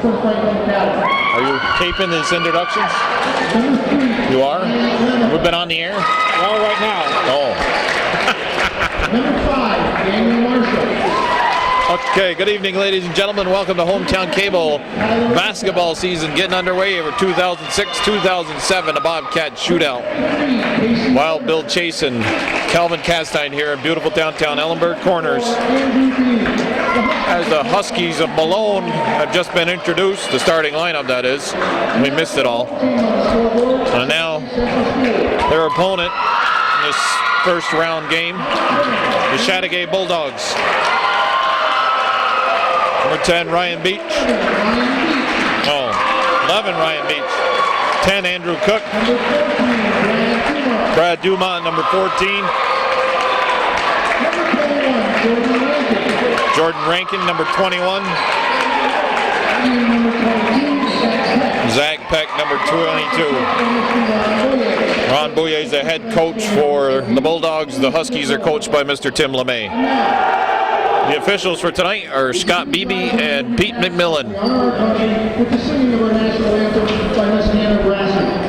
Are you taping his introductions? You are? We've been on the air? Well, right now. Oh. Number 5, Daniel Marshall. Okay, good evening, ladies and gentlemen. Welcome to Hometown Cable basketball season getting underway over 2006-2007, the Bobcat Shootout. Wild Bill Chase and Calvin Castine here in beautiful downtown Ellenburg Corners. As the Huskies of Malone have just been introduced, the starting lineup that is. We missed it all. And now their opponent in this first round game, the Chateaugay Bulldogs. Number 10, Ryan Beach. 11, Ryan Beach. 10, Andrew Cook. Brad Dumont, number 14. Jordan Rankin, number 21. Zach Peck, number 22. Ron Bouye is the head coach for the Bulldogs. The Huskies are coached by Mr. Tim LeMay. The officials for tonight are Scott Beebe and Pete McMillan. With the singing of our national anthem by Miss Hannah Brasser.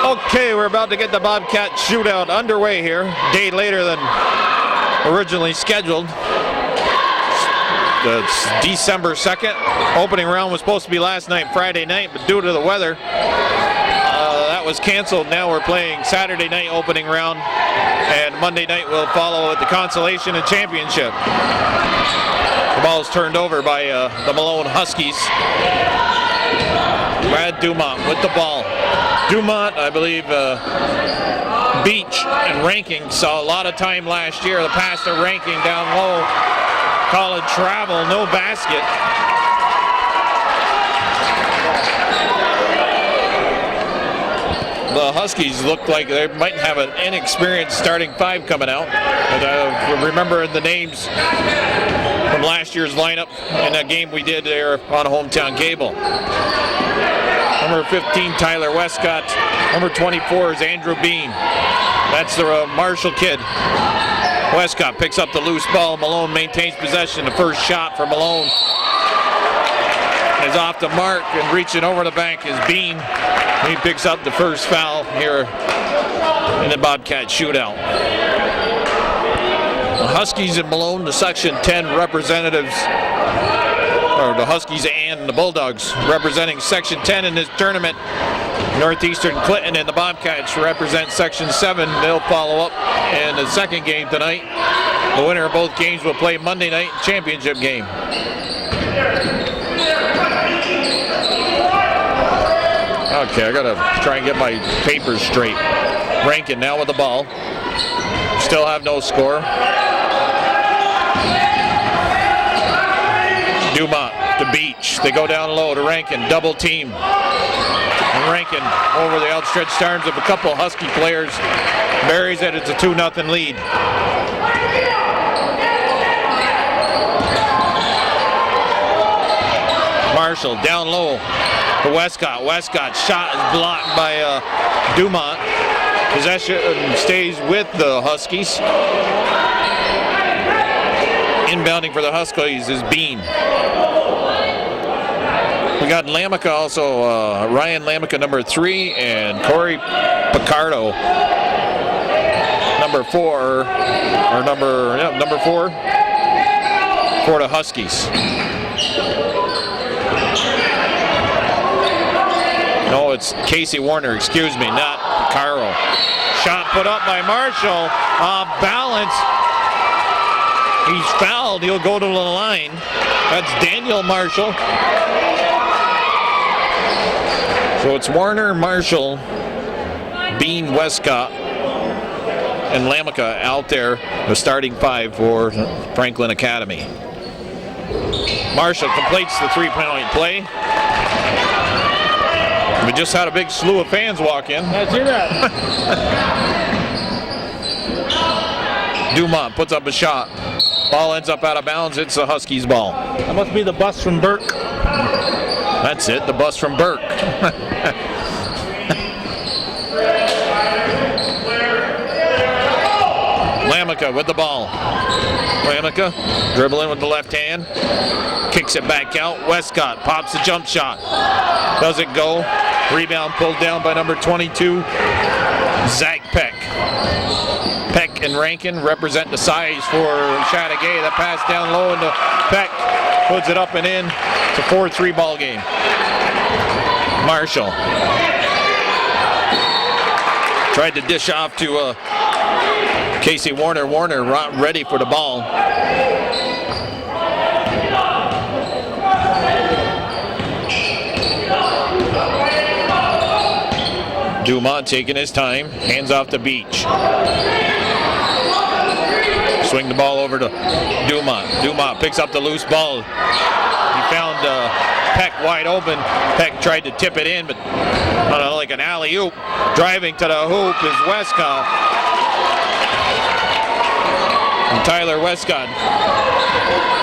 Okay, we're about to get the Bobcat Shootout underway here, a day later than originally scheduled. It's December 2nd. Opening round was supposed to be last night, Friday night, but due to the weather, that was canceled. Now we're playing Saturday night opening round, and Monday night will follow with the consolation and championship. The ball is turned over by the Malone Huskies. Brad Dumont with the ball. Dumont, I believe, Beach and Ranking saw a lot of time last year. The pass to Ranking down low. Call it travel, no basket. The Huskies look like they might have an inexperienced starting five coming out. But remember the names from last year's lineup in that game we did there on Hometown Cable. Number 15, Tyler Westcott. Number 24 is Andrew Bean. That's the Marshall kid. Westcott picks up the loose ball. Malone maintains possession. The first shot for Malone is off the mark, and reaching over the bank is Bean. He picks up the first foul here in the Bobcat Shootout. The Huskies and Malone, the Section 10 representatives, or the Huskies and the Bulldogs representing Section 10 in this tournament. Northeastern Clinton and the Bobcats represent Section 7. They'll follow up in the second game tonight. The winner of both games will play Monday night championship game. Okay, I gotta try and get my papers straight. Rankin now with the ball. Still have no score. Dumont to Beach. They go down low to Rankin. Double team. And Rankin over the outstretched arms of a couple Husky players. Buries it. It's a 2-0 lead. Marshall down low to Westcott. Westcott's shot is blocked by Dumont. Possession stays with the Huskies. Inbounding for the Huskies is Bean. We got Lamica also, Ryan Lamica, number 3, and Corey Picardo, number 4, number 4 for the Huskies. No, it's Casey Warner, excuse me, not Picardo. Shot put up by Marshall, off balance. He's fouled, he'll go to the line. That's Daniel Marshall. So it's Warner, Marshall, Bean, Westcott, and Lamica out there, the starting 5 for Franklin Academy. Marshall completes the 3-point play. We just had a big slew of fans walk in. I see that. Dumont puts up a shot. Ball ends up out of bounds. It's the Huskies' ball. That must be the bus from Burke. That's it, the bus from Burke. Lamica with the ball. Lamica dribbling with the left hand. Kicks it back out. Westcott pops a jump shot. Doesn't go. Rebound pulled down by number 22, Zach Peck. Peck and Rankin represent the size for Chateaugay. That pass down low into Peck. Puts it up and in. It's a 4-3 ball game. Marshall tried to dish off to Casey Warner. Warner ready for the ball. Dumont taking his time. Hands off the Beach. Swing the ball over to Dumont. Dumont picks up the loose ball. He found Peck wide open. Peck tried to tip it in, but like an alley-oop. Driving to the hoop is Westcott. And Tyler Westcott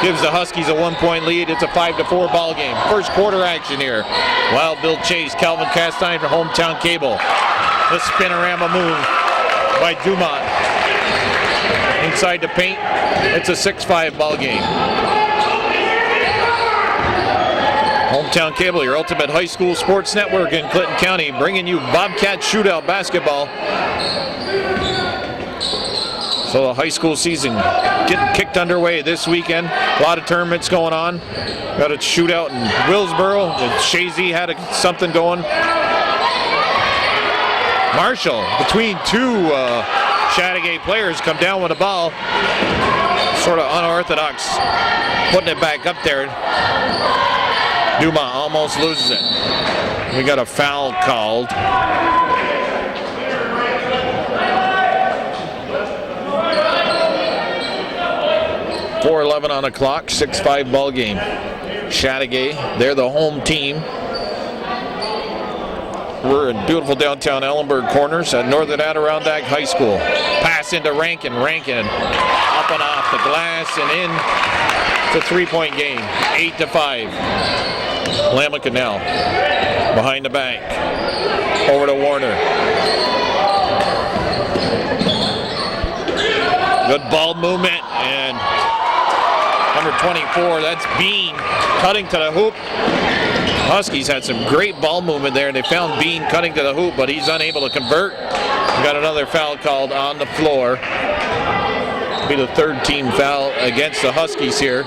gives the Huskies a 1-point lead. It's a 5-4 ball game. First quarter action here. Wild Bill Chase, Calvin Castine for Hometown Cable. The spinorama move by Dumont. Inside the paint, it's a 6-5 ball game. Hometown Cable, your ultimate high school sports network in Clinton County, bringing you Bobcat Shootout basketball. So the high school season getting kicked underway this weekend. A lot of tournaments going on. Got a shootout in Willsboro. Shazy had something going. Marshall, between two Chateaugay players, come down with the ball. Sort of unorthodox, putting it back up there. Dumont almost loses it. We got a foul called. .4:11 on the clock, 6-5 ball game. Chateaugay, they're the home team. We're in beautiful downtown Ellenburg Corners at Northern Adirondack High School. Pass into Rankin. Rankin up and off the glass and in. It's a 3-point game, 8-5. Lamica now behind the back. Over to Warner. Good ball movement and number 24, that's Bean cutting to the hoop. Huskies had some great ball movement there, and they found Bean cutting to the hoop, but he's unable to convert. We got another foul called on the floor. It'll be the third team foul against the Huskies here.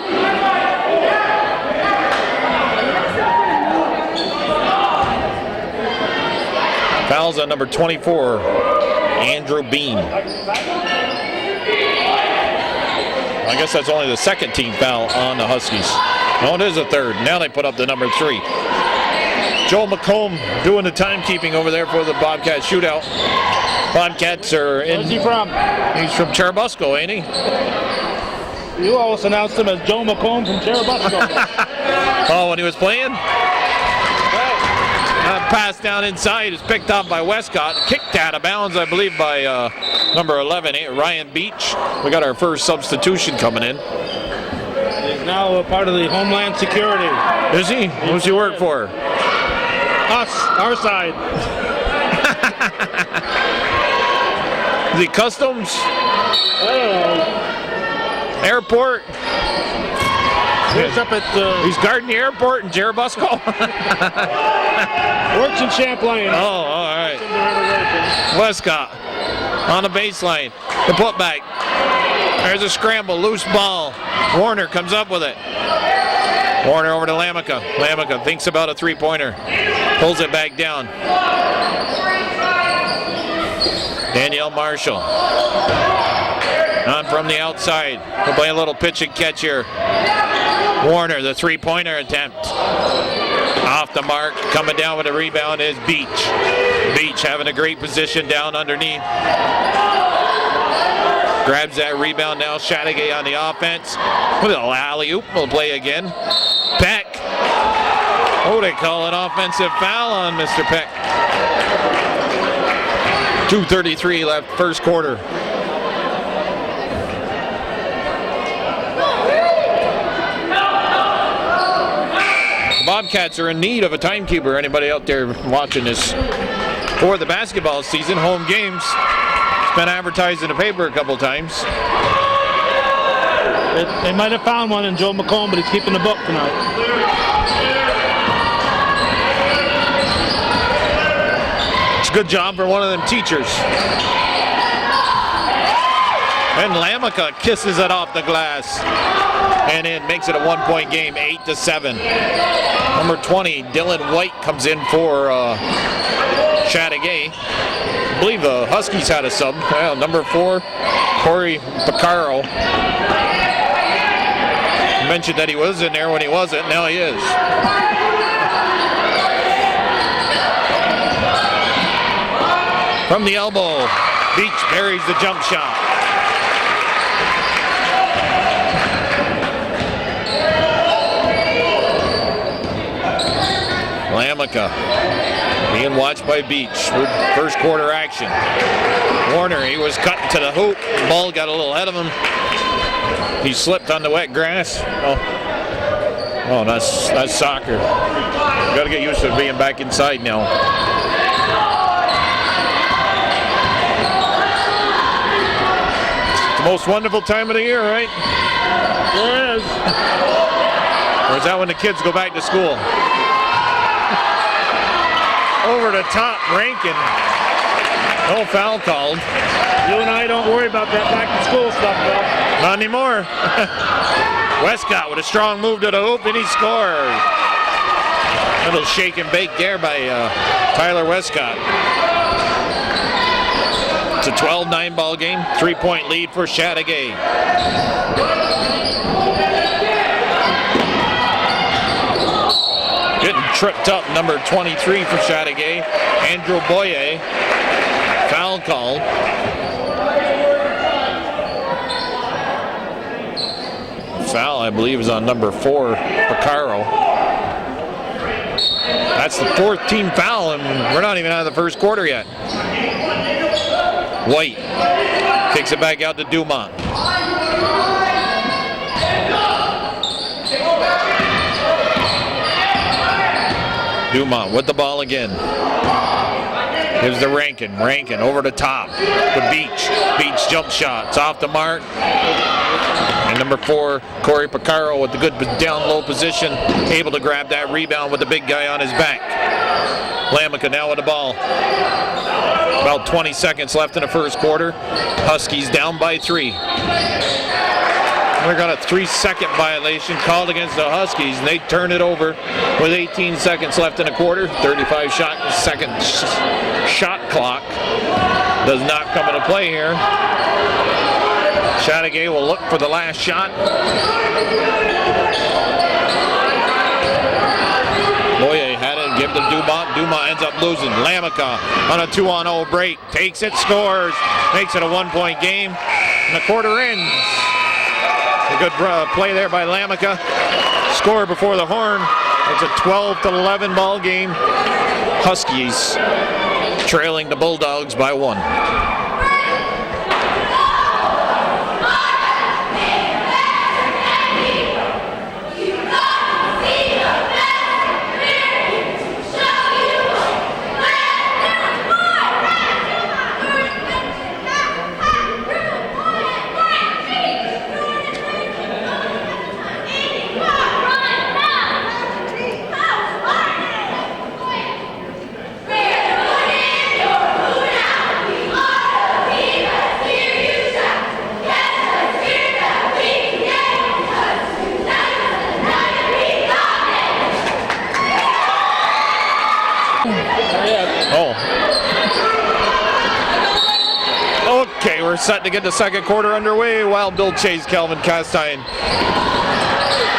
Fouls on number 24, Andrew Bean. I guess that's only the second team foul on the Huskies. No, it is a third. Now they put up the number 3. Joel McComb doing the timekeeping over there for the Bobcat Shootout. Bobcats are in. Where's he from? He's from Cherubusco, ain't he? You always announced him as Joe McComb from Cherubusco. Oh, when he was playing? Pass down inside is picked up by Westcott. Kicked out of bounds, I believe, by number 11, Ryan Beach. We got our first substitution coming in. He's now a part of the Homeland Security. Is he? Who's he work for? Us, our side. Is he Customs? Airport? He's up at He's guarding the airport in Cherubusco? works in Champlain. Oh, all right. Westcott on the baseline. The putback. There's a scramble. Loose ball. Warner comes up with it. Warner over to Lamica. Lamica thinks about a three-pointer. Pulls it back down. Danielle Marshall. On from the outside. We'll play a little pitch and catch here. Warner, the three-pointer attempt. Off the mark. Coming down with a rebound is Beach. Beach having a great position down underneath. Grabs that rebound now. Chateaugay on the offense. With a little alley-oop. We'll play again. Peck. Oh, they call an offensive foul on Mr. Peck. 2:33 left, first quarter. The Bobcats are in need of a timekeeper. Anybody out there watching this for the basketball season, home games. It's been advertised in the paper a couple times. They might have found one in Joe McComb, but he's keeping the book tonight. It's a good job for one of them teachers. And Lamica kisses it off the glass. And it makes it a one-point game, 8-7. Number 20, Dylan White, comes in for Chateaugay. I believe the Huskies had a sub. Well, number 4, Corey Picaro. Mentioned that he was in there when he wasn't. Now he is. From the elbow, Beach buries the jump shot. Lamica being watched by Beach with first quarter action. Warner, he was cutting to the hoop. The ball got a little ahead of him. He slipped on the wet grass. Oh, that's soccer. Got to get used to being back inside now. It's the most wonderful time of the year, right? There it is. Or is that when the kids go back to school? Over the top, Rankin. No foul called. You and I don't worry about that back to school stuff, though. Not anymore. Westcott with a strong move to the hoop, and he scores. A little shake and bake there by Tyler Westcott. It's a 12-9 ball game. 3-point lead for Chateaugay. Getting tripped up, number 23 for Chateaugay. Andrew Boye. Foul called. Foul, I believe, is on number 4, Picaro. That's the 4th team foul, and we're not even out of the first quarter yet. White kicks it back out to Dumont. Dumont with the ball again. Gives the Rankin. Rankin over the top. The Beach. Beach jump shot. It's off the mark. And number 4, Corey Picaro with the good down low position. Able to grab that rebound with the big guy on his back. Lamica now with the ball. About 20 seconds left in the first quarter. Huskies down by 3. We got a 3-second violation called against the Huskies, and they turn it over with 18 seconds left in the quarter. 35-second shot clock does not come into play here. Chateaugay will look for the last shot. Boye had it, give it to Dumont. Dumont ends up losing. Lamica on a 2-on-0 break. Takes it, scores, makes it a 1-point game. And the quarter ends. A good play there by Lamica. Score before the horn. It's a 12-11 ball game. Huskies trailing the Bulldogs by 1. Oh. Okay, we're set to get the second quarter underway. Wild Bill Chase, Calvin Castine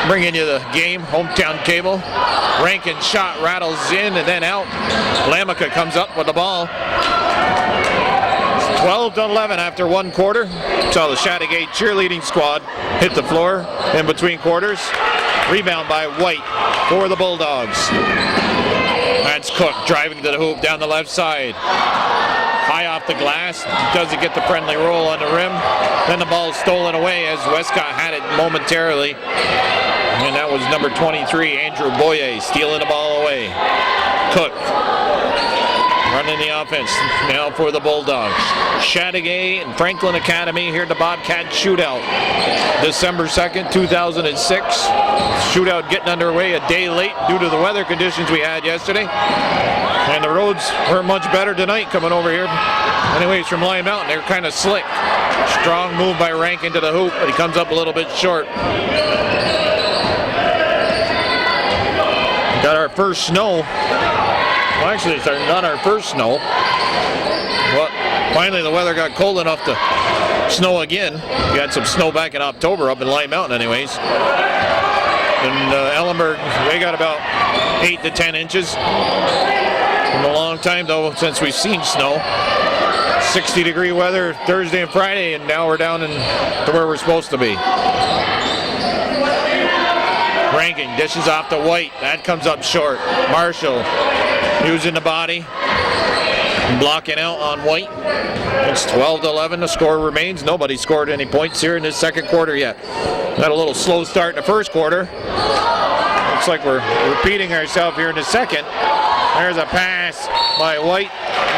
bringing you the game. Hometown Cable. Rankin shot rattles in and then out. Lamica comes up with the ball. 12-11 after one quarter. Saw the Chateaugay cheerleading squad hit the floor in between quarters. Rebound by White for the Bulldogs. That's Cook driving to the hoop down the left side. High off the glass, doesn't get the friendly roll on the rim. Then the ball is stolen away as Westcott had it momentarily. And that was number 23, Andrew Boyer, stealing the ball away. Cook running the offense now for the Bulldogs. Chateaugay and Franklin Academy here at the Bobcat Shootout. December 2nd, 2006. Shootout getting underway a day late due to the weather conditions we had yesterday. And the roads weren't much better tonight coming over here. Anyways, from Lyon Mountain, they're kind of slick. Strong move by Rankin to the hoop, but he comes up a little bit short. Got our first snow. Well, actually, it's not our first snow. But finally, the weather got cold enough to snow again. We had some snow back in October up in Lyon Mountain anyways. And Ellenberg, they got about 8 to 10 inches. In a long time, though, since we've seen snow. 60-degree weather Thursday and Friday, and now we're down to where we're supposed to be. Rankin dishes off to White. That comes up short. Marshall using the body. Blocking out on White. It's 12-11. The score remains. Nobody scored any points here in this second quarter yet. Got a little slow start in the first quarter. Looks like we're repeating ourselves here in the second. There's a pass by White.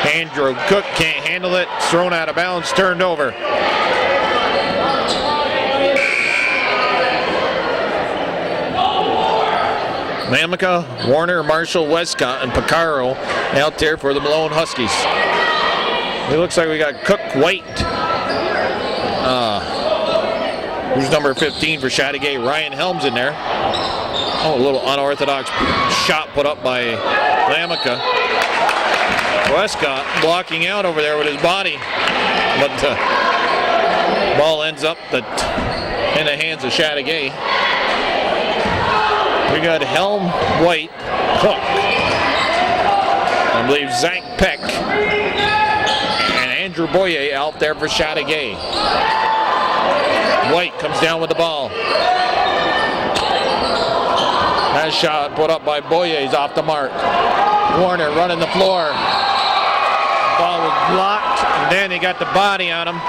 Andrew Cook can't handle it. It's thrown out of bounds, turned over. Lamica, Warner, Marshall, Westcott, and Picaro out there for the Malone Huskies. It looks like we got Cook, White. Who's number 15 for Chateaugay? Ryan Helms in there. Oh, a little unorthodox shot put up by Lamica. Westcott blocking out over there with his body. But ball ends up in the hands of Chateaugay. We got Helm, White, Cook. I believe Zach Peck and Andrew Boyer out there for Chateaugay. White comes down with the ball. That shot put up by Boyer is off the mark. Warner running the floor. Ball was blocked, and then he got the body on him.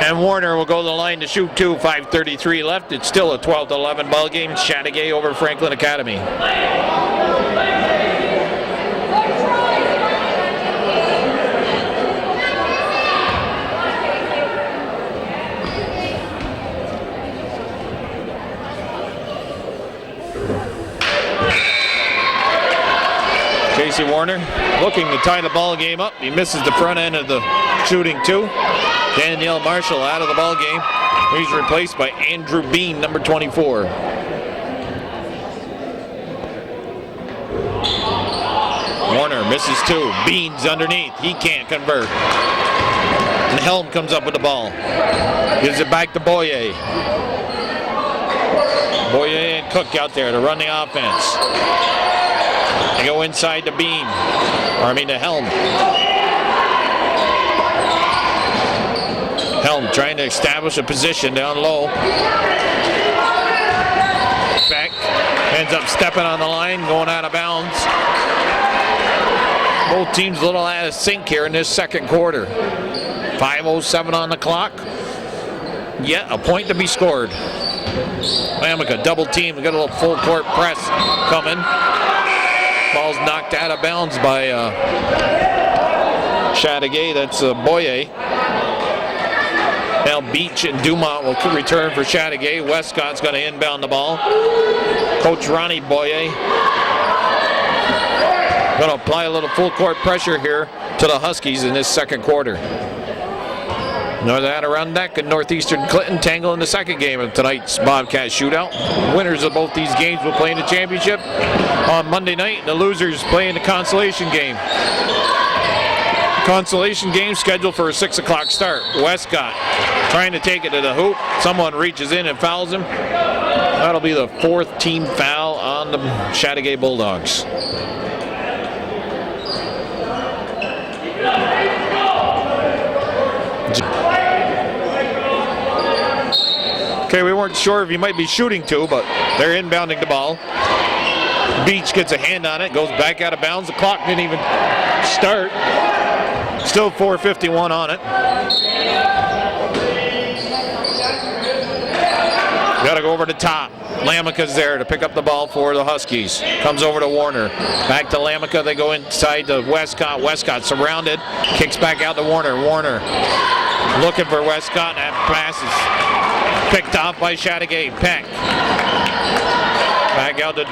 And Warner will go to the line to shoot two. 5:33 left. It's still a 12-11 ball game. Chateaugay over Franklin Academy. Casey Warner looking to tie the ball game up. He misses the front end of the shooting two. Danielle Marshall out of the ball game. He's replaced by Andrew Bean, number 24. Warner misses two. Bean's underneath. He can't convert. And Helm comes up with the ball. Gives it back to Boyer. Boyer and Cook out there to run the offense. They go inside to Bean. To Helm. Helm trying to establish a position down low. Beck ends up stepping on the line, going out of bounds. Both teams a little out of sync here in this second quarter. 5:07 on the clock. Yet a point to be scored. Lamica double team. We got a little full court press coming. Ball's knocked out of bounds by Chateaugay. That's Boyer. Now Beach and Dumont will return for Chateaugay. Westcott's going to inbound the ball. Coach Ronnie Boyer going to apply a little full court pressure here to the Huskies in this second quarter. Northern Adirondack and Northeastern Clinton tangle in the second game of tonight's Bobcat Shootout. Winners of both these games will play in the championship on Monday night. The losers play in the consolation game. Consolation game scheduled for a 6 o'clock start. Westcott trying to take it to the hoop. Someone reaches in and fouls him. That'll be the 4th team foul on the Chateaugay Bulldogs. Okay, we weren't sure if he might be shooting to, but they're inbounding the ball. Beach gets a hand on it, goes back out of bounds. The clock didn't even start. Still 4:51 on it. Got to go over the top. Lamica's there to pick up the ball for the Huskies. Comes over to Warner. Back to Lamica. They go inside to Westcott. Westcott surrounded. Kicks back out to Warner. Warner looking for Westcott. And that pass is picked off by Chateaugay. Peck. Back out to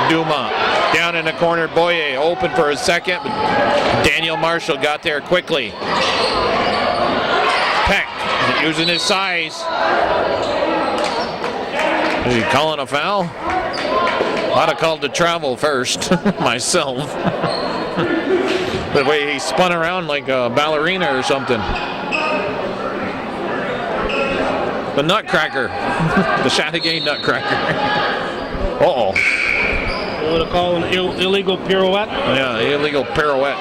Duma. Down in the corner. Boyer open for a second. But Daniel Marshall got there quickly. Peck using his size. Are you calling a foul? I'd have called the travel first, myself. The way he spun around like a ballerina or something. The Nutcracker. The Chateaugay Nutcracker. Uh-oh. They would have called an illegal pirouette. Yeah, illegal pirouette.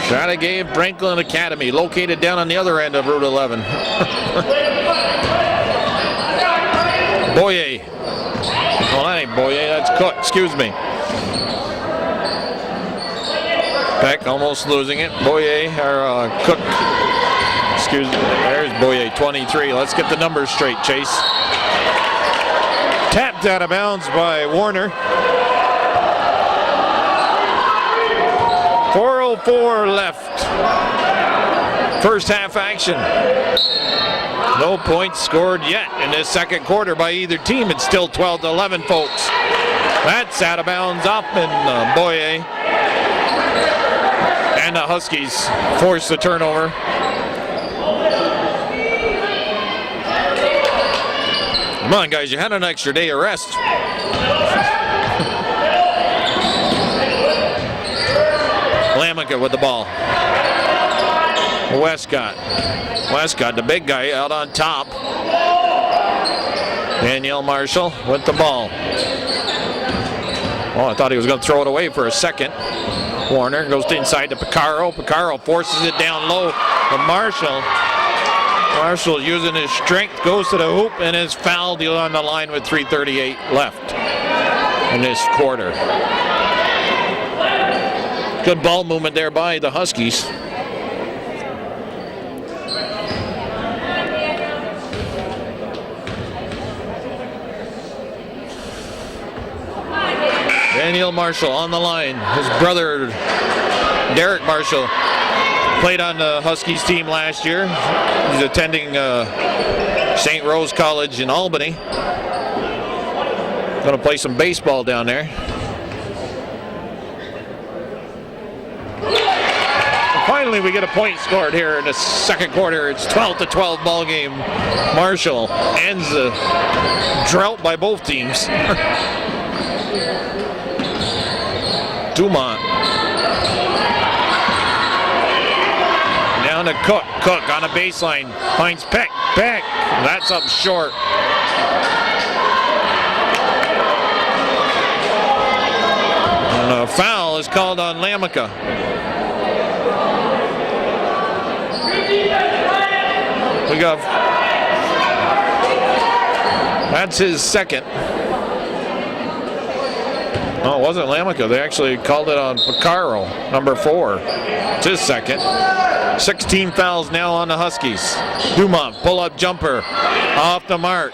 Chateaugay Franklin Academy, located down on the other end of Route 11. Boyer. Well, that ain't Boyer, that's Cook, excuse me. Peck almost losing it. Boyer, or Cook. Excuse me, there's Boyer, 23. Let's get the numbers straight, Chase. Tapped out of bounds by Warner. 4:04 left. First half action. No points scored yet in this second quarter by either team. It's still 12-11, folks. That's out of bounds off in Boyer. And the Huskies force the turnover. Come on, guys, you had an extra day of rest. Lamica with the ball. Westcott. Westcott, the big guy, out on top. Danielle Marshall with the ball. Oh, I thought he was going to throw it away for a second. Warner goes inside to Picaro. Picaro forces it down low to Marshall. Marshall using his strength, goes to the hoop and is fouled on the line with 3:38 left in this quarter. Good ball movement there by the Huskies. Daniel Marshall on the line. His brother, Derek Marshall, played on the Huskies team last year. He's attending St. Rose College in Albany. Going to play some baseball down there. Finally, we get a point scored here in the second quarter. It's 12-12 ball game. Marshall ends the drought by both teams. Dumont. Down to Cook. Cook on a baseline. Finds Peck. Peck. That's up short. And a foul is called on Lamica. We got. That's his second. No, it wasn't Lamica. They actually called it on Picaro, number 4. It's his second. 16 fouls now on the Huskies. Dumont, pull-up jumper, off the mark.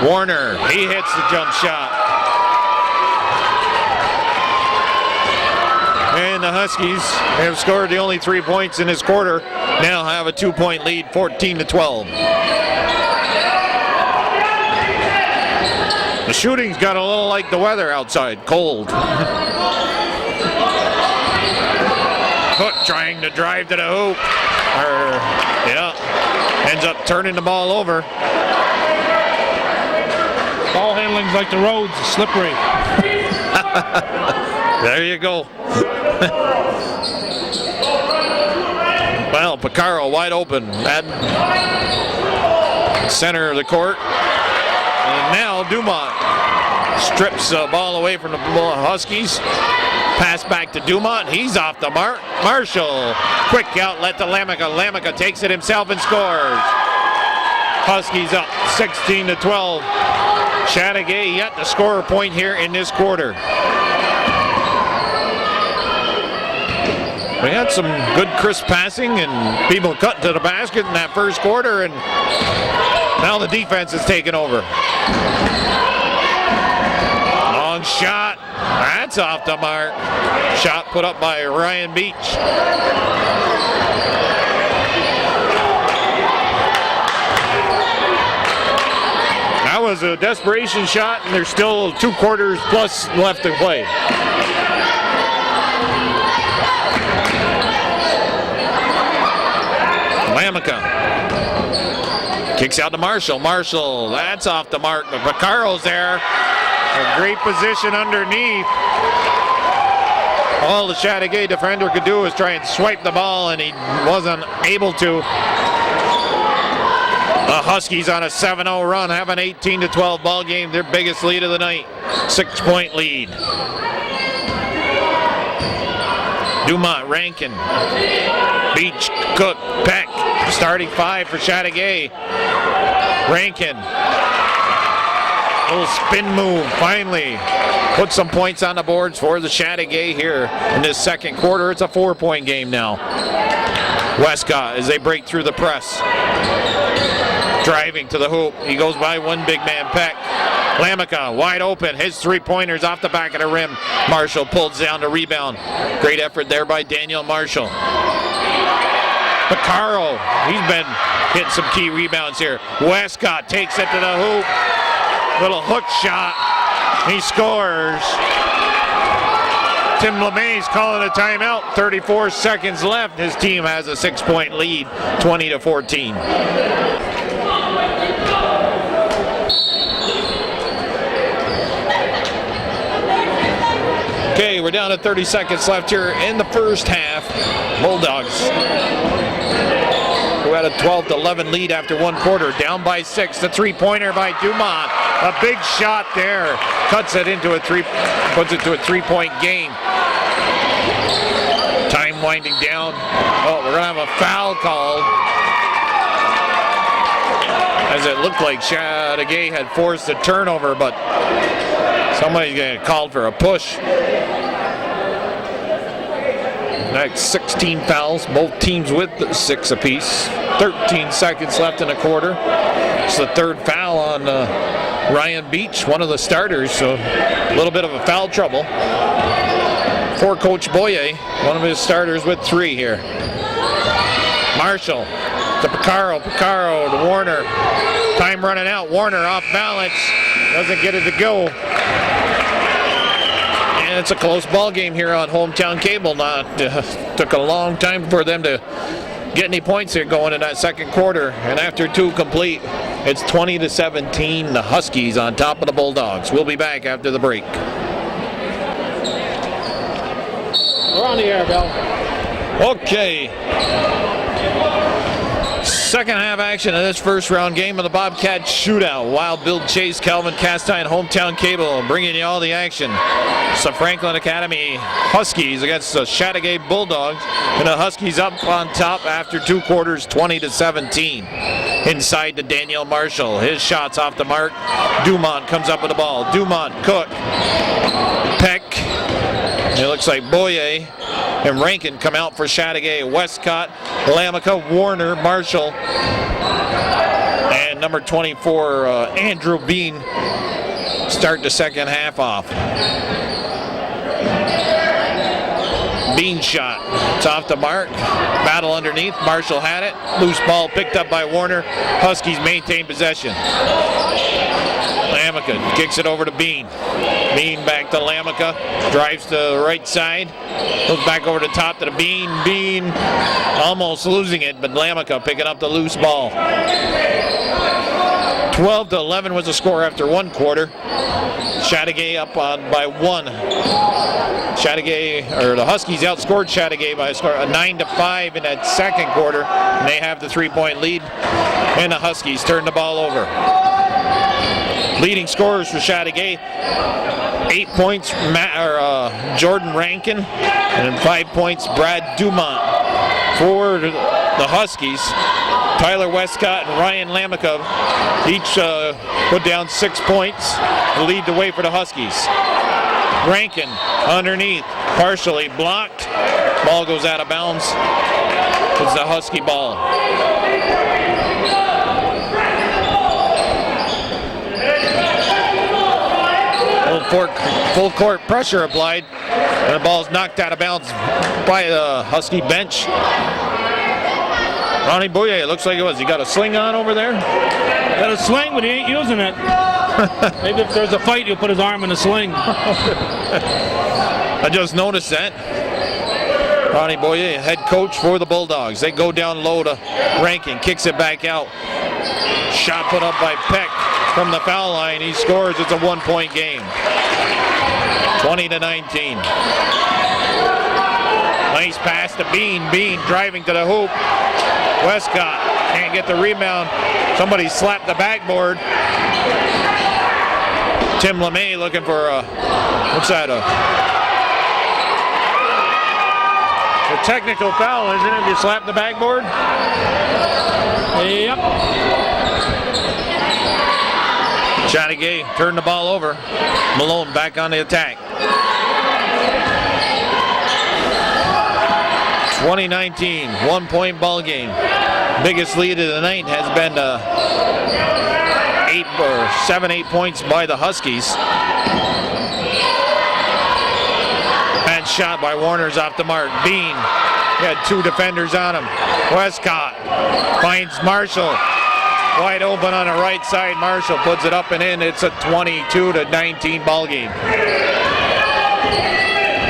Warner, he hits the jump shot. And the Huskies have scored the only 3 points in this quarter now have a 2-point lead, 14-12. The shooting's got a little like the weather outside, cold. Cook trying to drive to the hoop. Ends up turning the ball over. Ball handling's like the roads, slippery. There you go. Well, Picaro wide open at center of the court. And now Dumont strips the ball away from the Huskies. Pass back to Dumont. He's off the mark. Marshall, quick outlet to Lamica. Lamica takes it himself and scores. Huskies up 16-12. Chateaugay yet to score a point here in this quarter. We had some good crisp passing and people cutting to the basket in that first quarter, and now the defense is taking over. Long shot. That's off the mark. Shot put up by Ryan Beach. That was a desperation shot, and there's still 2 quarters plus left to play. Lamica kicks out to Marshall. Marshall, that's off the mark, but Picaro's there. A great position underneath. All the Chateaugay defender could do was try and swipe the ball, and he wasn't able to. The Huskies on a 7-0 run, have an 18-12 ball game, their biggest lead of the night. 6-point lead. Dumont, Rankin, Beach, Cook, Peck, starting 5 for Chateaugay. Rankin, little spin move, finally put some points on the boards for the Chateaugay here in this second quarter. It's a 4-point game now. Westcott as they break through the press. Driving to the hoop. He goes by one big man, Peck. Lamica wide open. His 3-pointers off the back of the rim. Marshall pulls down the rebound. Great effort there by Daniel Marshall. Picaro, he's been hitting some key rebounds here. Westcott takes it to the hoop. Little hook shot. He scores. Tim LeMay's calling a timeout. 34 seconds left. His team has a 6-point lead, 20-14. Okay, we're down to 30 seconds left here in the first half. Bulldogs, who had a 12-11 lead after 1 quarter, down by 6. The 3-pointer by Dumont. A big shot there. Cuts it into puts it to a 3-point game. Time winding down. Oh, we're going to have a foul called, as it looked like Chateaugay had forced a turnover, but somebody's called for a push. Next 16 fouls, both teams with 6 apiece. 13 seconds left in a quarter. It's the 3rd foul on Ryan Beach, one of the starters, so a little bit of a foul trouble for Coach Boyer, one of his starters with 3 here. Marshall to Picaro, Picaro to Warner. Time running out, Warner off balance, doesn't get it to go. And it's a close ball game here on Hometown Cable. Took a long time for them to get any points here going in that second quarter. And after 2 complete, it's 20-17, the Huskies on top of the Bulldogs. We'll be back after the break. We're on the air, Bill. Okay. Second half action of this first round game of the Bobcat Shootout. Wild Bill Chase, Calvin Castine, Hometown Cable, bringing you all the action. It's the Franklin Academy Huskies against the Chateaugay Bulldogs, and the Huskies up on top after 2 quarters, 20-17. Inside to Daniel Marshall. His shot's off the mark. Dumont comes up with the ball. Dumont, Cook, Peck. It looks like Boyer and Rankin come out for Chateaugay. Westcott, Lamica, Warner, Marshall, and number 24, Andrew Bean, start the second half off. Bean shot. It's off the mark. Battle underneath. Marshall had it. Loose ball picked up by Warner. Huskies maintain possession. Lamica kicks it over to Bean. Bean back to Lamica. Drives to the right side. Goes back over the top to the Bean. Bean almost losing it, but Lamica picking up the loose ball. 12-11 was the score after one quarter. Chateaugay up by one. Chateaugay, or the Huskies outscored Chateaugay by a score of 9-5 in that second quarter. And they have the 3-point lead, and the Huskies turn the ball over. Leading scorers for Chateaugay, 8 points, Jordan Rankin, and 5 points, Brad Dumont. For the Huskies, Tyler Westcott and Ryan Lamica each put down 6 points to lead the way for the Huskies. Rankin underneath, partially blocked. Ball goes out of bounds. It's the Husky ball. Full court pressure applied, and the ball's knocked out of bounds by the Husky bench. Ronnie Bouye, it looks like it was. He got a sling on over there? Got a sling, but he ain't using it. Maybe if there's a fight, he'll put his arm in a sling. I just noticed that. Ronnie Bouye, head coach for the Bulldogs. They go down low to Rankin, kicks it back out. Shot put up by Peck from the foul line. He scores. It's a 1-point game. 20-19. Nice pass to Bean. Bean driving to the hoop. Westcott can't get the rebound. Somebody slapped the backboard. Tim LeMay looking for a, what's that, a technical foul, isn't it, if you slap the backboard? Yep. Chateaugay turned the ball over. Malone back on the attack. 2019, 1-point ball game. Biggest lead of the night has been 7-8 points by the Huskies. Bad shot by Warner's off the mark. Bean had 2 defenders on him. Westcott finds Marshall. Wide open on the right side. Marshall puts it up and in. It's a 22-19 ball game.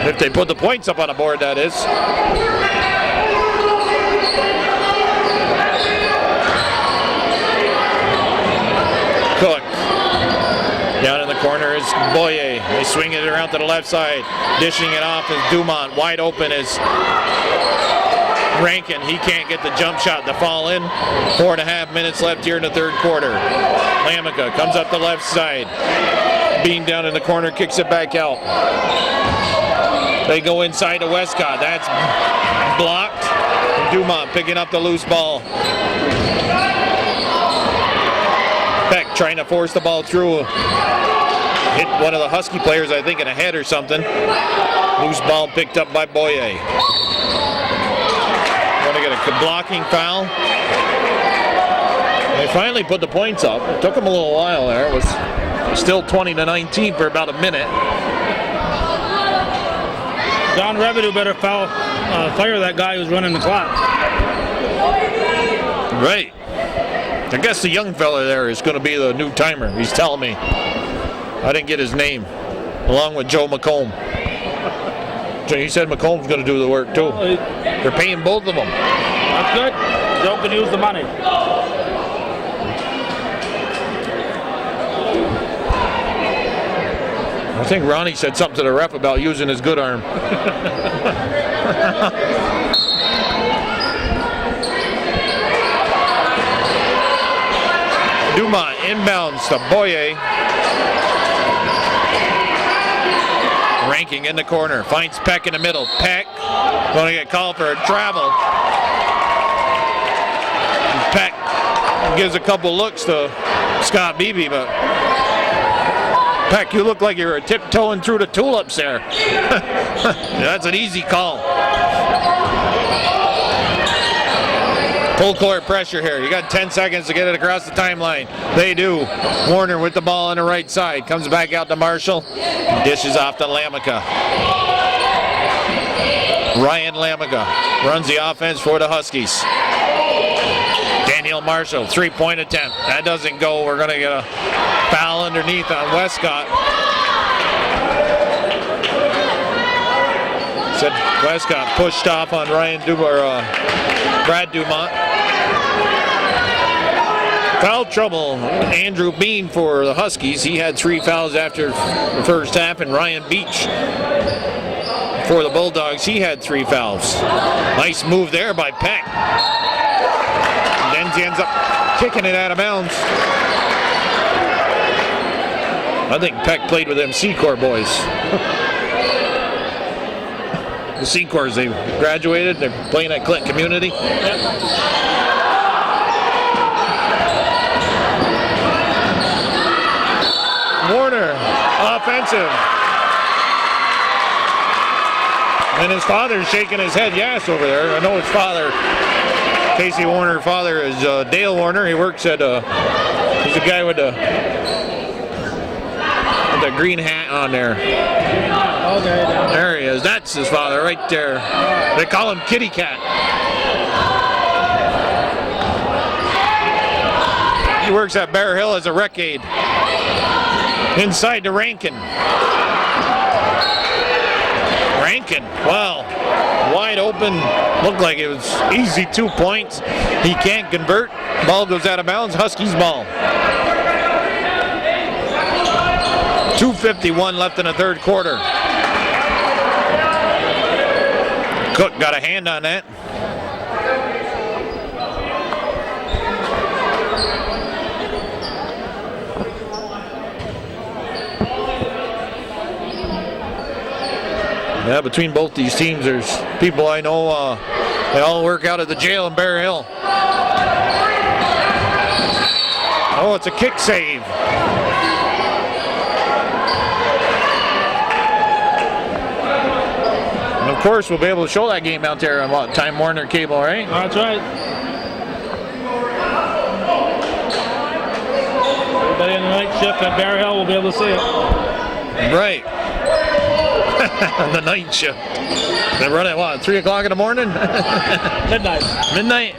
If they put the points up on the board, that is. Cook. Down in the corner is Boye. They swing it around to the left side. Dishing it off is Dumont. Wide open is Rankin. He can't get the jump shot to fall in. 4.5 minutes left here in the third quarter. Lamica comes up the left side. Bean down in the corner, kicks it back out. They go inside to Westcott. That's blocked. Dumont picking up the loose ball. Peck trying to force the ball through. Hit one of the Husky players, I think, in the head or something. Loose ball picked up by Boye. Going to get a blocking foul. They finally put the points up. It took them a little while there. It was still 20-19 for about a minute. Don Revenue better fire that guy who's running the clock. Right. I guess the young fella there is going to be the new timer. He's telling me. I didn't get his name. Along with Joe McComb. He said McComb's going to do the work too. They're paying both of them. That's good. Joe can use the money. I think Ronnie said something to the ref about using his good arm. Dumont inbounds to Boye. Ranking in the corner. Finds Peck in the middle. Peck going to get called for a travel. Peck gives a couple looks to Scott Beebe, but Peck, you look like you're tiptoeing through the tulips there. That's an easy call. Full court pressure here. You got 10 seconds to get it across the timeline. They do. Warner with the ball on the right side. Comes back out to Marshall. Dishes off to Lamica. Ryan Lamaga runs the offense for the Huskies. Daniel Marshall, 3-point attempt. That doesn't go. We're going to get a foul underneath on Westcott. Said Westcott pushed off on Brad Dumont. Foul trouble, Andrew Bean for the Huskies. He had 3 fouls after the first half, and Ryan Beach for the Bulldogs, he had 3 fouls. Nice move there by Peck. Then he ends up kicking it out of bounds. I think Peck played with them Secor boys. The Secors, they graduated, they're playing at Clinton Community. Warner, offensive. And his father's shaking his head yes over there. I know his father, Casey Warner's father, is Dale Warner. He works at, he's the guy with the green hat on there. Okay. There he is. That's his father right there. They call him Kitty Cat. He works at Bear Hill as a rec aide. Inside to Rankin. Rankin, wow. Wide open. Looked like it was easy 2 points. He can't convert. Ball goes out of bounds. Huskies ball. 2:51 left in the third quarter. Cook got a hand on that. Yeah, between both these teams, there's people I know, they all work out at the jail in Bear Hill. Oh, it's a kick save. And of course, we'll be able to show that game out there on Time Warner Cable, right? That's right. Everybody in the night shift at Bear Hill will be able to see it. Right. On the night shift. They run at what, 3 o'clock in the morning? Midnight. Midnight.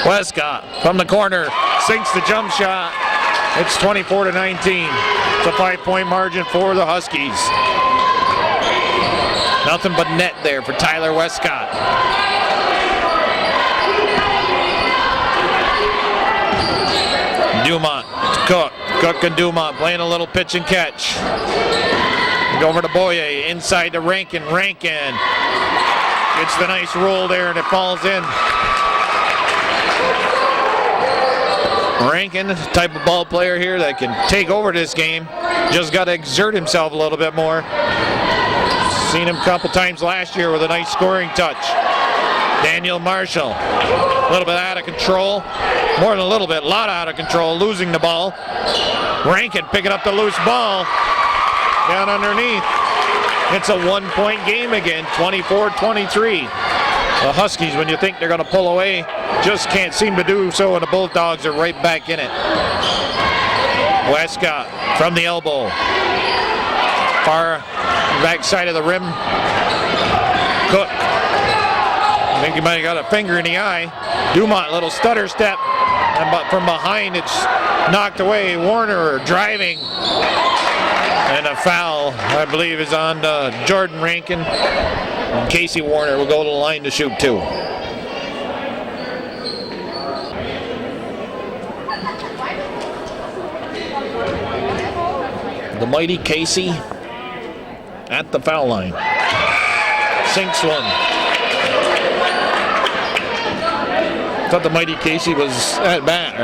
Westcott from the corner sinks the jump shot. It's 24-19. It's a 5-point margin for the Huskies. Nothing but net there for Tyler Westcott. Dumont to Cook. Cook and Dumont playing a little pitch and catch. Go over to Boye, inside to Rankin. Rankin gets the nice roll there and it falls in. Rankin, type of ball player here that can take over this game. Just got to exert himself a little bit more. Seen him a couple times last year with a nice scoring touch. Daniel Marshall, a little bit out of control. More than a little bit, a lot out of control, losing the ball. Rankin picking up the loose ball. Down underneath. It's a 1-point game again, 24-23. The Huskies, when you think they're going to pull away, just can't seem to do so, and the Bulldogs are right back in it. Westcott from the elbow. Far back side of the rim. Cook. I think he might have got a finger in the eye. Dumont, little stutter step. And from behind, it's knocked away. Warner driving. And a foul, I believe, is on Jordan Rankin. And Casey Warner will go to the line to shoot 2. The mighty Casey at the foul line. Sinks one. I thought the mighty Casey was at bat,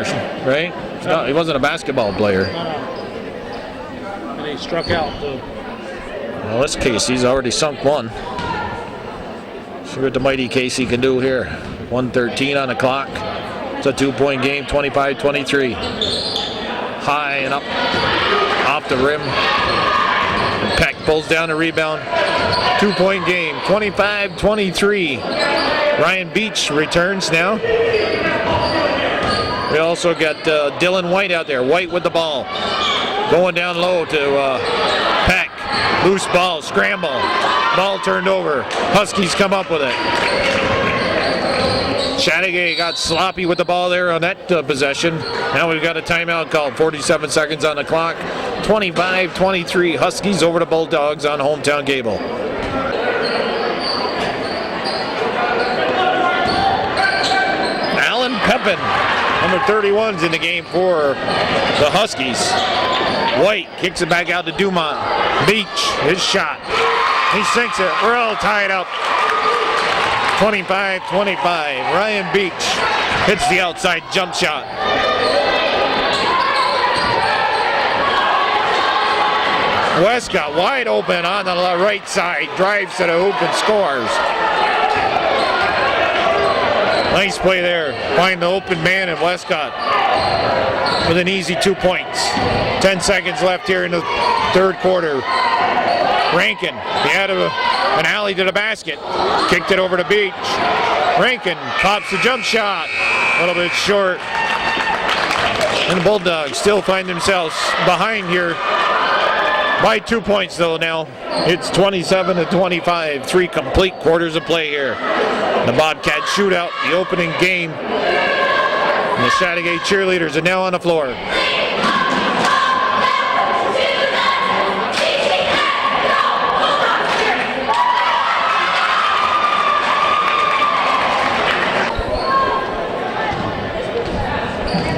right? No, he wasn't a basketball player. And he struck out too. Well, this Casey's already sunk one. See what the mighty Casey can do here. 1:13 on the clock. It's a 2-point game, 25-23. High and up, off the rim. And Peck pulls down the rebound. 2-point game, 25-23. Ryan Beach returns now. We also got Dylan White out there. White with the ball. Going down low to Peck. Loose ball, scramble. Ball turned over. Huskies come up with it. Chateaugay got sloppy with the ball there on that possession. Now we've got a timeout called. 47 seconds on the clock. 25-23 Huskies over the Bulldogs on Hometown Cable. Alan Pepin, number 31's in the game for the Huskies. White kicks it back out to Dumont. Beach, his shot. He sinks it. We're all tied up. 25-25. Ryan Beach hits the outside jump shot. Westcott wide open on the right side. Drives to the hoop and scores. Nice play there. Find the open man in Westcott with an easy 2 points. 10 seconds left here in the third quarter. Rankin, he had an alley to the basket. Kicked it over to Beach. Rankin pops the jump shot. A little bit short. And the Bulldogs still find themselves behind here by 2 points though now. It's 27-25. 3 complete quarters of play here. The Bobcat Shootout, the opening game. And the Chateaugay cheerleaders are now on the floor.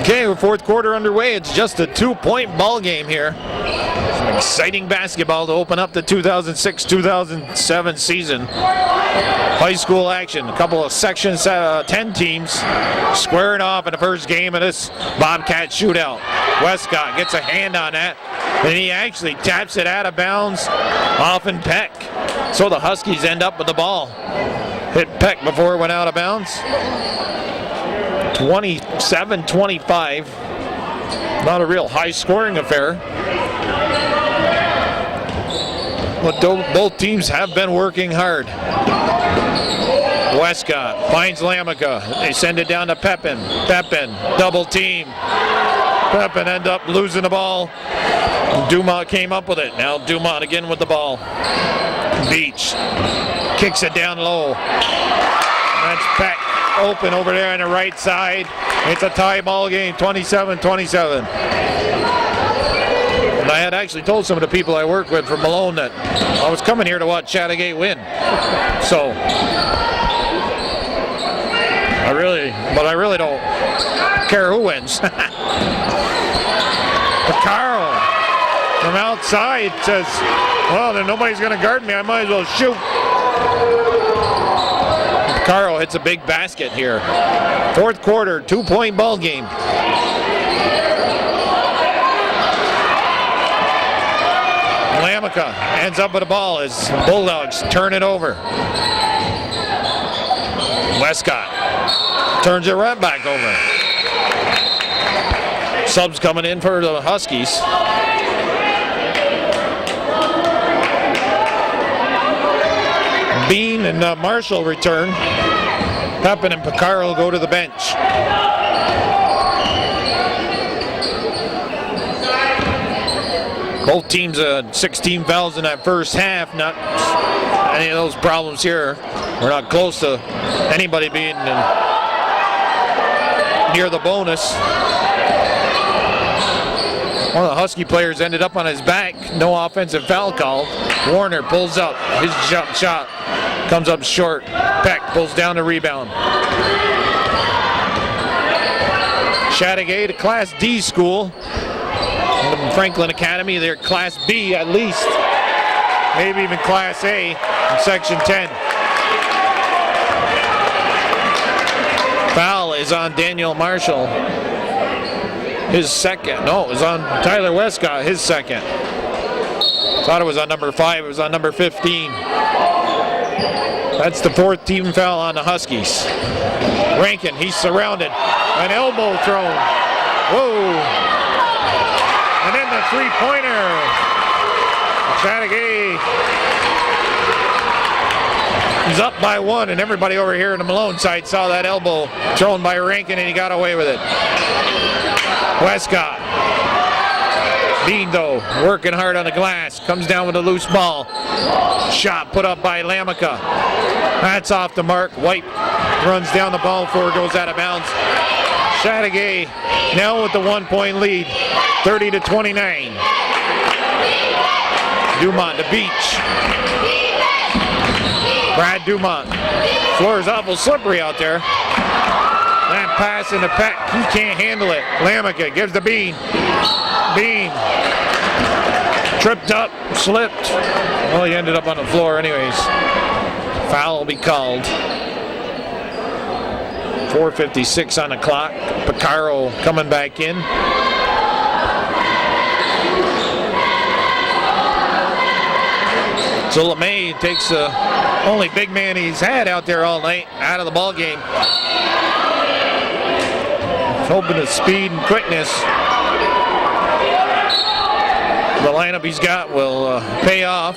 Okay, we're fourth quarter underway. It's just a 2-point ball game here. Some exciting basketball to open up the 2006-2007 season. High school action. A couple of Section 10 teams squaring off in the first game of this Bobcat Shootout. Westcott gets a hand on that, and he actually taps it out of bounds off in Peck. So the Huskies end up with the ball. Hit Peck before it went out of bounds. 27-25. Not a real high-scoring affair. But both teams have been working hard. Westcott finds Lamica. They send it down to Pepin. Pepin, double team. Pepin end up losing the ball. Dumont came up with it. Now Dumont again with the ball. Beach kicks it down low. That's Peck open over there on the right side. It's a tie ball game, 27-27. And I had actually told some of the people I work with from Malone that I was coming here to watch Chateaugay win. So I really don't care who wins. But Carl from outside says, well, then nobody's going to guard me. I might as well shoot. Carl hits a big basket here. Fourth quarter, 2-point ball game. Lamica ends up with the ball as Bulldogs turn it over. Westcott turns it right back over. Subs coming in for the Huskies. Bean and Marshall return. Pepin and Picaro go to the bench. Both teams 16 fouls in that first half. Not any of those problems here. We're not close to anybody being near the bonus. One of the Husky players ended up on his back. No offensive foul call. Warner pulls up. His jump shot comes up short. Peck pulls down the rebound. Chateaugay, the Class D school. Franklin Academy, they're Class B at least. Maybe even Class A in Section 10. Foul is on Daniel Marshall. His second. No, it was on Tyler Westcott, his second. Thought it was on number 5. It was on number 15. That's the fourth team foul on the Huskies. Rankin, he's surrounded. An elbow thrown. Whoa. And then the three-pointer. Chateaugay is up by 1, and everybody over here on the Malone side saw that elbow thrown by Rankin, and he got away with it. Westcott Bean, though, working hard on the glass. Comes down with a loose ball. Shot put up by Lamica. That's off the mark. White runs down the ball before it goes out of bounds. Chateaugay now with the 1-point lead, 30-29. Dumont to Beach. Brad Dumont. Floor is awful slippery out there. That pass in the Peck, he can't handle it. Lamica gives the Bean. Bean tripped up, slipped. Well, he ended up on the floor anyways. Foul will be called. 4:56 on the clock. Picaro coming back in. So LeMay takes the only big man he's had out there all night out of the ball game. Hoping his speed and quickness, the lineup he's got will pay off.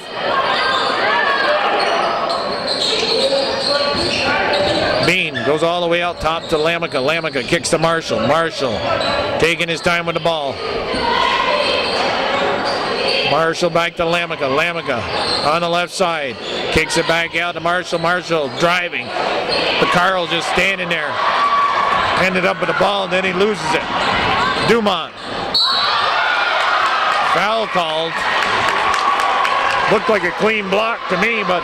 Bean goes all the way out top to Lamica. Lamica kicks to Marshall. Marshall taking his time with the ball. Marshall back to Lamica. Lamica on the left side. Kicks it back out to Marshall. Marshall driving. Picaro just standing there. Ended up with the ball and then he loses it. Dumont. Foul called. Looked like a clean block to me, but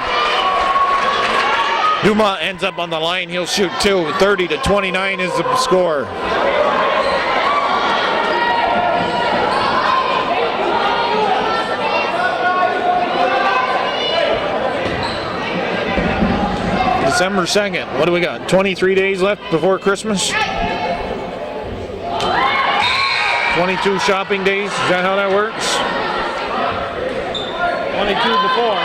Dumont ends up on the line. He'll shoot two. 30-29 is the score. December 2nd. What do we got? 23 days left before Christmas? 22 shopping days? Is that how that works? 22 before.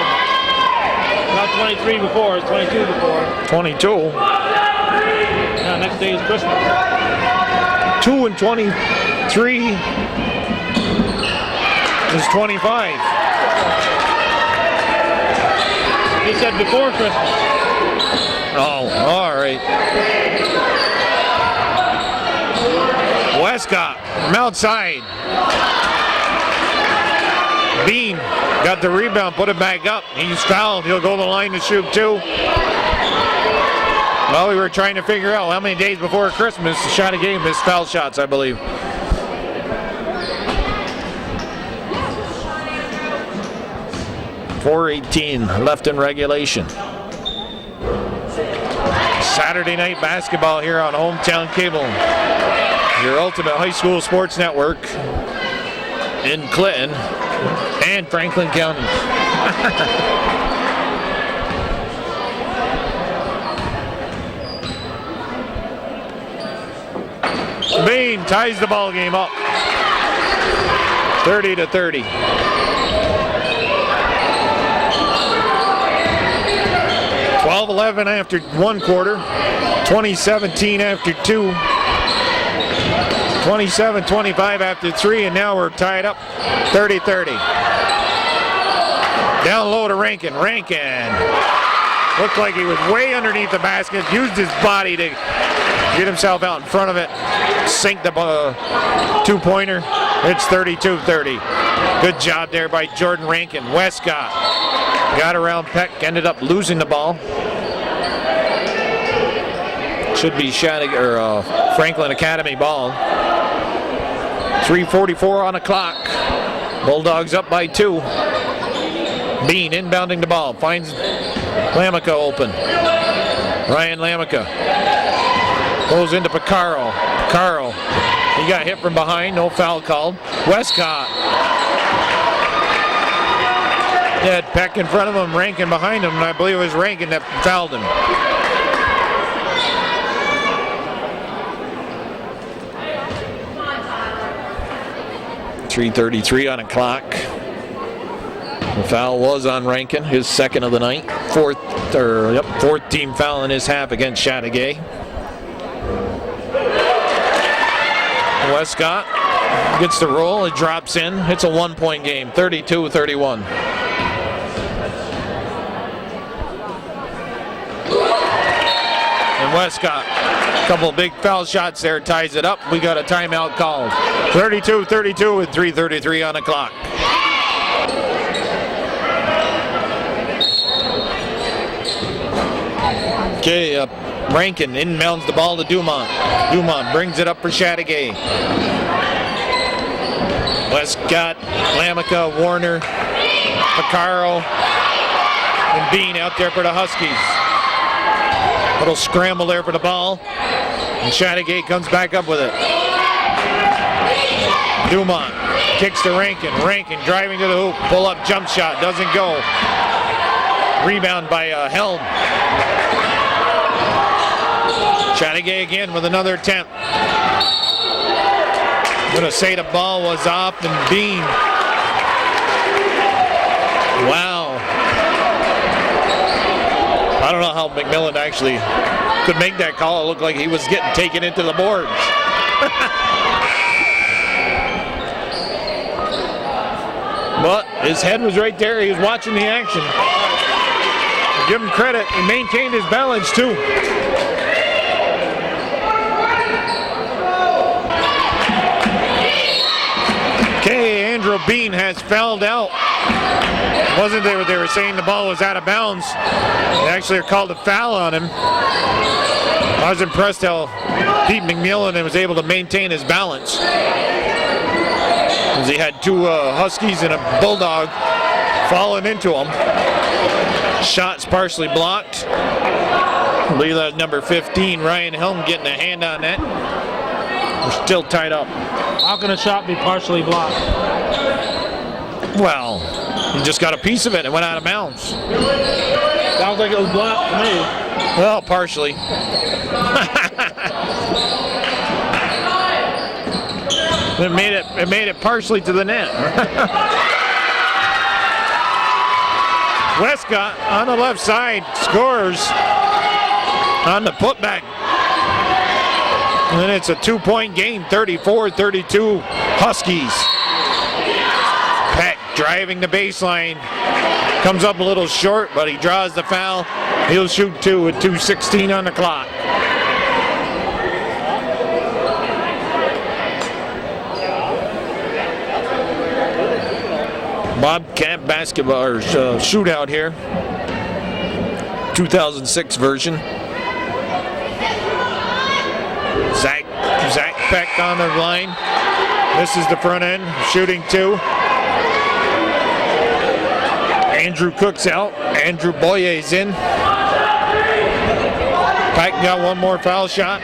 Not 23 before, it's 22 before. 22? Yeah, next day is Christmas. 2 and 23 is 25. He said before Christmas. Oh, all right. Westcott from outside. Bean got the rebound, put it back up. He's fouled. He'll go to the line to shoot two. Well, we were trying to figure out how many days before Christmas the Chateaugay missed foul shots, I believe. .418 left in regulation. Saturday night basketball here on Hometown Cable, your ultimate high school sports network in Clinton and Franklin County. Bean ties the ball game up, 30-30. 12-11 after one quarter, 20-17 after two, 27-25 after three, and now we're tied up 30-30. Down low to Rankin. Rankin looked like he was way underneath the basket, used his body to get himself out in front of it, sink the two-pointer. It's 32-30. Good job there by Jordan Rankin. Westcott got around Peck, ended up losing the ball. Should be Franklin Academy ball. 3:44 on the clock. Bulldogs up by 2. Bean inbounding the ball, finds Lamica open. Ryan Lamica goes into Picaro. Picaro, he got hit from behind, no foul called. Westcott. He had Peck in front of him, Rankin behind him, and I believe it was Rankin that fouled him. .333 on the clock. The foul was on Rankin, his second of the night. Fourth team foul in his half against Chateaugay. Westcott gets the roll, it drops in. It's a 1-point game, 32-31. And And Westcott, a couple of big foul shots there, ties it up. We got a timeout called. 32-32 with 3:33 on the clock. Okay, Rankin inbounds the ball to Dumont. Dumont brings it up for Chateaugay. Westcott, Lamica, Warner, Picaro, and Bean out there for the Huskies. Little scramble there for the ball. And Chateaugay comes back up with it. Dumont kicks to Rankin. Rankin driving to the hoop. Pull up jump shot. Doesn't go. Rebound by Helm. Chateaugay again with another attempt. I'm going to say the ball was off and Bean. Wow. I don't know how McMillan actually could make that call. It looked like he was getting taken into the boards. But his head was right there. He was watching the action. Give him credit. He maintained his balance too. Okay, Andrew Bean has fouled out. Wasn't they were saying the ball was out of bounds. They actually called a foul on him. I was impressed how Pete McMillan was able to maintain his balance. As he had two Huskies and a Bulldog falling into him. Shots partially blocked. I believe that was number 15, Ryan Helm, getting a hand on that. We're still tied up. How can a shot be partially blocked? Well, he just got a piece of it and went out of bounds. Sounds like it was blocked to me. Well, partially. It made it partially to the net. Westcott on the left side scores on the putback. And it's a 2-point game, 34-32 Huskies. Peck driving the baseline. Comes up a little short, but he draws the foul. He'll shoot two with 2:16 on the clock. Bobcat basketball or shootout here. 2006 version. Zach Peck on the line. This is the front end, shooting two. Andrew Cook's out. Andrew Boye's in. Peck got one more foul shot.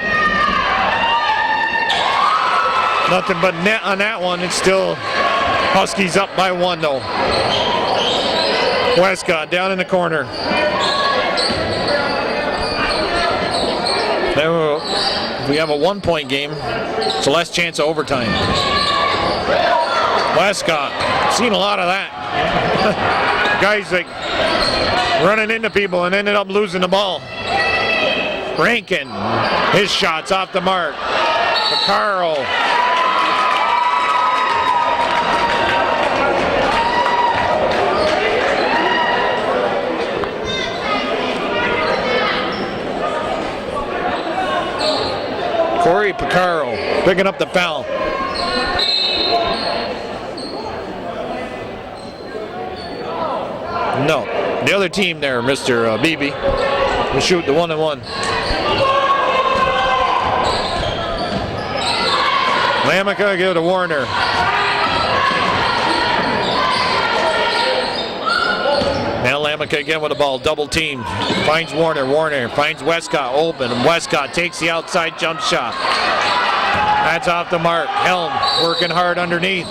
Nothing but net on that one. It's still Huskies up by one though. Westcott down in the corner. If we have a 1-point game, it's a less chance of overtime. Westcott, seen a lot of that. Guys like running into people and ended up losing the ball. Rankin, his shot's off the mark. Picaro. Corey Picaro picking up the foul. No, the other team there, Mr. Beebe, will shoot the 1-and-1. Lamica give it to Warner. Now Lamica again with the ball, double team. Finds Warner, Warner finds Westcott open, and Westcott takes the outside jump shot. That's off the mark. Helm working hard underneath.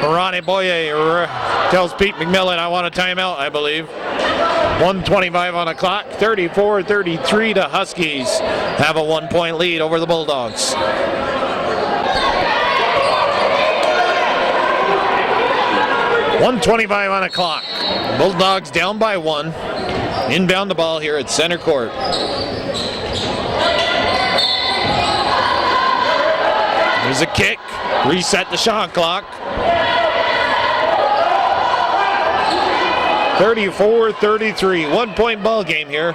Ronnie Boyer tells Pete McMillan, I want a timeout, I believe. 1:25 on the clock, 34-33 to Huskies. Have a 1-point lead over the Bulldogs. .125 on the clock. Bulldogs down by one. Inbound the ball here at center court. There's a kick. Reset the shot clock. 34-33. 1-point ball game here.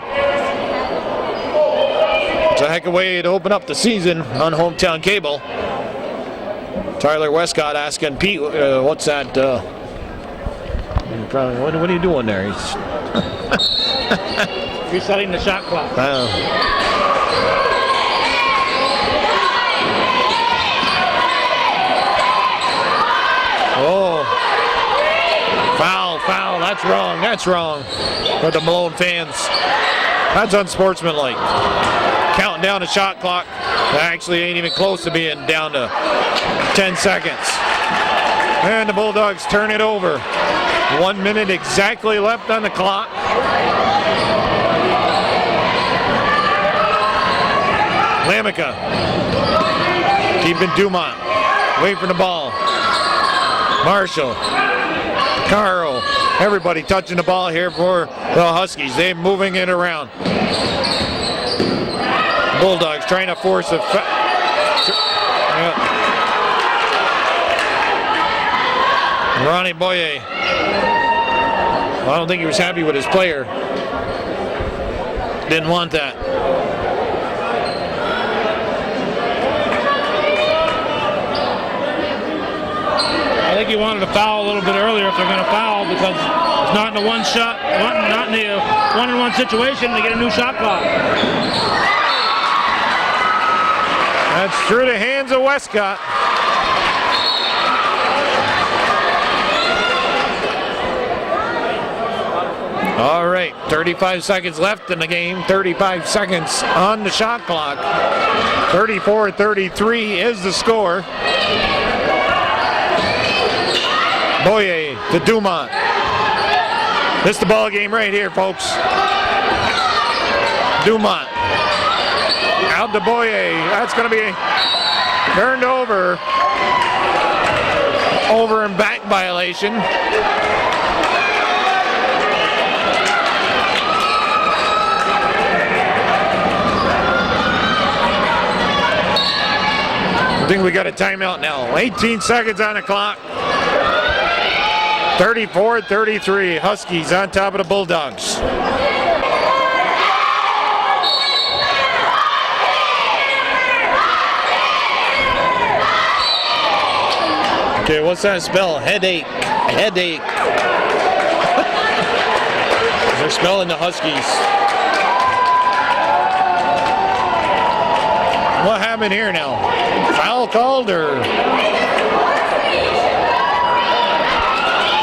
It's a heck of a way to open up the season on Hometown Cable. Tyler Westcott asking Pete, what's that? What are you doing there? He's Resetting the shot clock. Oh. Foul. That's wrong. For the Malone fans. That's unsportsmanlike. Counting down the shot clock. Actually ain't even close to being down to 10 seconds. And the Bulldogs turn it over. 1 minute exactly left on the clock. Lamica keeping Dumont away from the ball. Marshall, Caro, everybody touching the ball here for the Huskies. They're moving it around. Bulldogs trying to force a Ronnie Boyer. I don't think he was happy with his player. Didn't want that. I think he wanted to foul a little bit earlier if they're going to foul, because it's not in a not in the one-on-one situation to get a new shot clock. That's through the hands of Westcott. All right, 35 seconds left in the game. 35 seconds on the shot clock. 34-33 is the score. Boyer to Dumont. This is the ball game right here, folks. Dumont. Out to Boyer. That's going to be turned over. Over and back violation. I think we got a timeout now. 18 seconds on the clock. 34-33. Huskies on top of the Bulldogs. Okay, what's that spell? Headache. They're spelling the Huskies. What happened here now? Foul called or?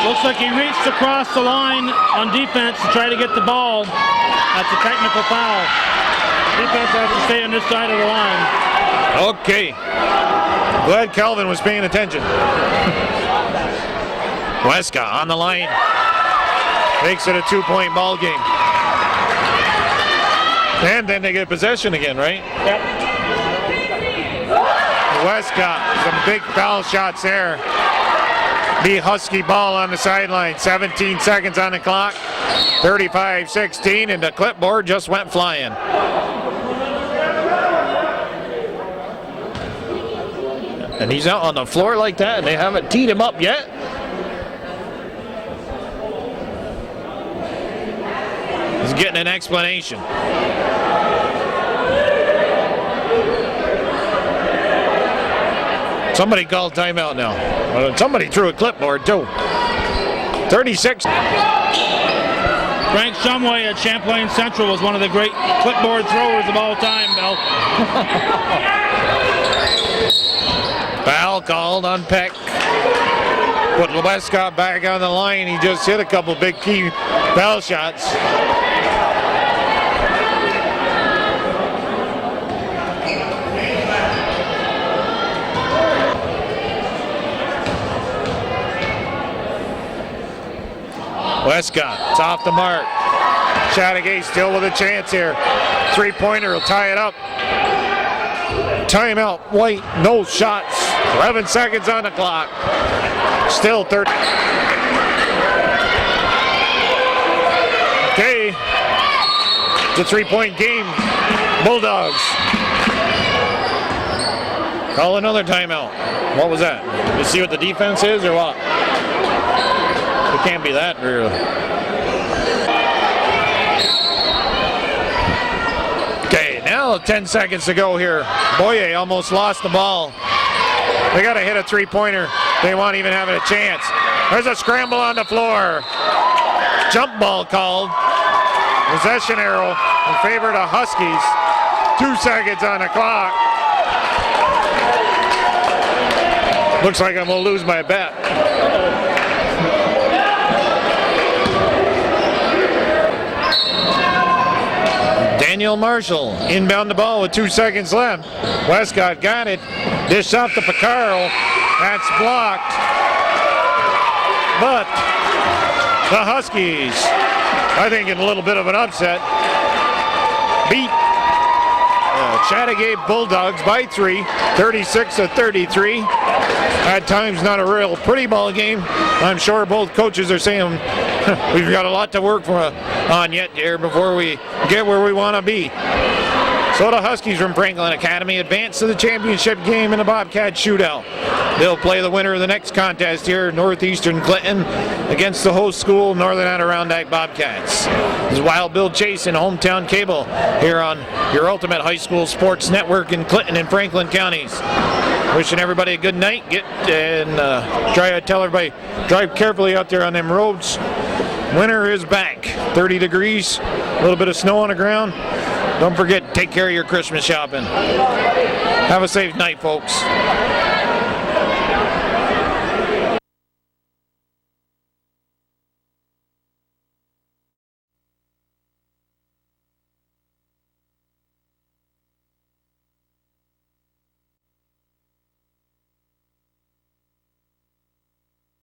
Looks like he reached across the line on defense to try to get the ball. That's a technical foul. Defense has to stay on this side of the line. Okay. Glad Calvin was paying attention. Westcott on the line. Makes it a 2-point ball game. And then they get possession again, right? Yep. Westcott, some big foul shots there. The Husky ball on the sideline. 17 seconds on the clock. 35-16, and the clipboard just went flying. And he's out on the floor like that, and they haven't teed him up yet. He's getting an explanation. Somebody called timeout now. Somebody threw a clipboard too. 36. Frank Shumway at Champlain Central was one of the great clipboard throwers of all time, Bill. Foul called on Peck. Put Westcott back on the line. He just hit a couple big key foul shots. Westcott, it's off the mark. Chateaugay still with a chance here. Three-pointer will tie it up. Timeout, White, no shots. 11 seconds on the clock. Still 30. Okay. It's a 3-point game. Bulldogs. Call another timeout. What was that? You see what the defense is or what? It can't be that really. Okay, now About 10 seconds to go here. Boye almost lost the ball. They got to hit a three-pointer. They won't even have a chance. There's a scramble on the floor. Jump ball called. Possession arrow in favor of the Huskies. 2 seconds on the clock. Looks like I'm going to lose my bet. Daniel Marshall inbound the ball with 2 seconds left. Westcott got it. Dish off to Picaro. That's blocked. But the Huskies, I think in a little bit of an upset, beat Chateaugay Bulldogs by 3, 36-33. At times not a real pretty ball game. I'm sure both coaches are saying we've got a lot to work on yet here before we get where we want to be. So the Huskies from Franklin Academy advance to the championship game in the Bobcat Shootout. They'll play the winner of the next contest here, Northeastern Clinton, against the host school, Northern Adirondack Bobcats. This is Wild Bill Chasen, Hometown Cable, here on your Ultimate High School Sports Network in Clinton and Franklin counties. Wishing everybody a good night. Tell everybody, drive carefully out there on them roads. Winter is back. 30 degrees, a little bit of snow on the ground. Don't forget, take care of your Christmas shopping. Have a safe night, folks.